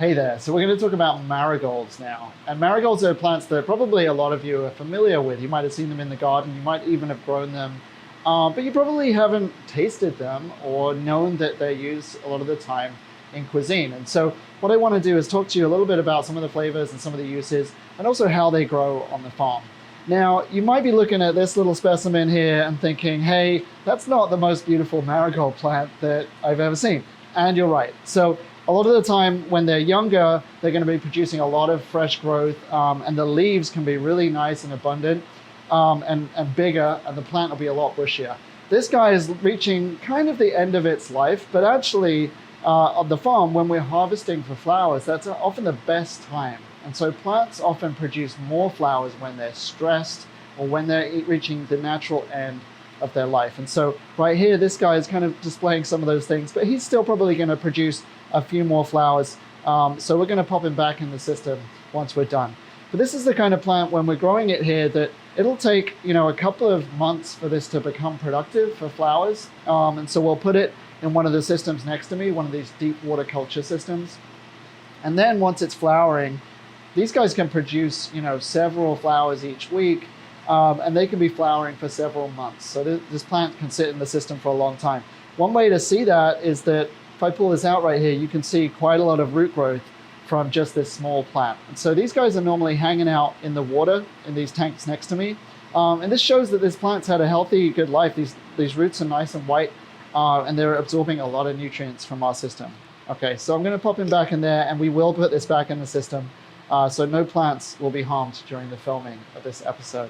Hey there, so we're going to talk about marigolds now. And marigolds are plants that probably a lot of you are familiar with. You might have seen them in the garden, you might even have grown them, but you probably haven't tasted them or known that they're used a lot of the time in cuisine. And so what I want to do is talk to you a little bit about some of the flavors and some of the uses, and also how they grow on the farm. Now, you might be looking at this little specimen here and thinking, hey, that's not the most beautiful marigold plant that I've ever seen. And you're right. So a lot of the time when they're younger, they're going to be producing a lot of fresh growth, and the leaves can be really nice and abundant and bigger, and the plant will be a lot bushier. This guy is reaching kind of the end of its life, but actually on the farm, when we're harvesting for flowers, that's often the best time. And so plants often produce more flowers when they're stressed or when they're reaching the natural end of their life. And so right here, this guy is kind of displaying some of those things, but he's still probably going to produce a few more flowers. So we're going to pop him back in the system once we're done. But this is the kind of plant, when we're growing it here, that it'll take, a couple of months for this to become productive for flowers. And so we'll put it in one of the systems next to me, one of these deep water culture systems. And then once it's flowering, these guys can produce, several flowers each week, and they can be flowering for several months. So this plant can sit in the system for a long time. One way to see that is that if I pull this out right here, you can see quite a lot of root growth from just this small plant. And so these guys are normally hanging out in the water in these tanks next to me. And this shows that this plant's had a healthy, good life. These roots are nice and white, and they're absorbing a lot of nutrients from our system. Okay, so I'm going to pop him back in there, and we will put this back in the system. So no plants will be harmed during the filming of this episode.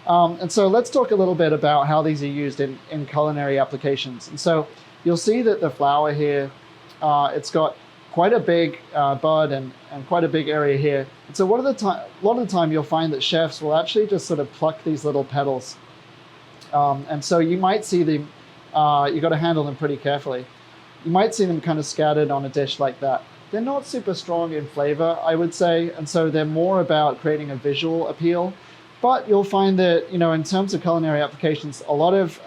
And so let's talk a little bit about how these are used in culinary applications. And so you'll see that the flower here, it's got quite a big bud and quite a big area here. And so a lot of the time you'll find that chefs will actually just sort of pluck these little petals. And so you might see them, you got to handle them pretty carefully. You might see them kind of scattered on a dish like that. They're not super strong in flavor, I would say, and so they're more about creating a visual appeal. But you'll find that, in terms of culinary applications, a lot of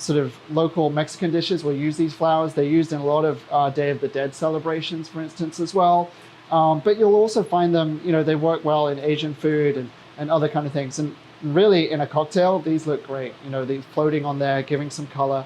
sort of local Mexican dishes will use these flowers. They're used in a lot of Day of the Dead celebrations, for instance, as well. But you'll also find them, they work well in Asian food and other kind of things. And really, in a cocktail, these look great. These floating on there, giving some color.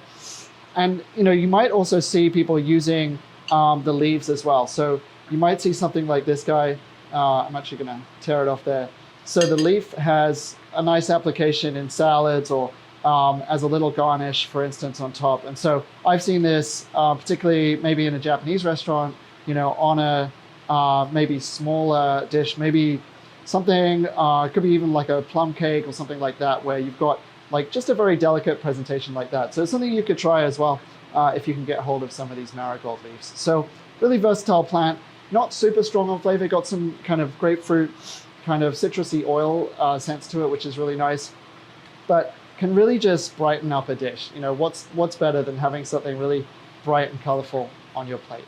And, you might also see people using the leaves as well. So you might see something like this guy. I'm actually going to tear it off there. So the leaf has a nice application in salads or as a little garnish, for instance, on top. And so I've seen this particularly maybe in a Japanese restaurant, on a maybe smaller dish, maybe something, it could be even like a plum cake or something like that, where you've got like just a very delicate presentation like that. So it's something you could try as well if you can get hold of some of these marigold leaves. So really versatile plant, not super strong on flavor, got some kind of grapefruit, kind of citrusy oil sense to it, which is really nice, but can really just brighten up a dish. What's better than having something really bright and colorful on your plate?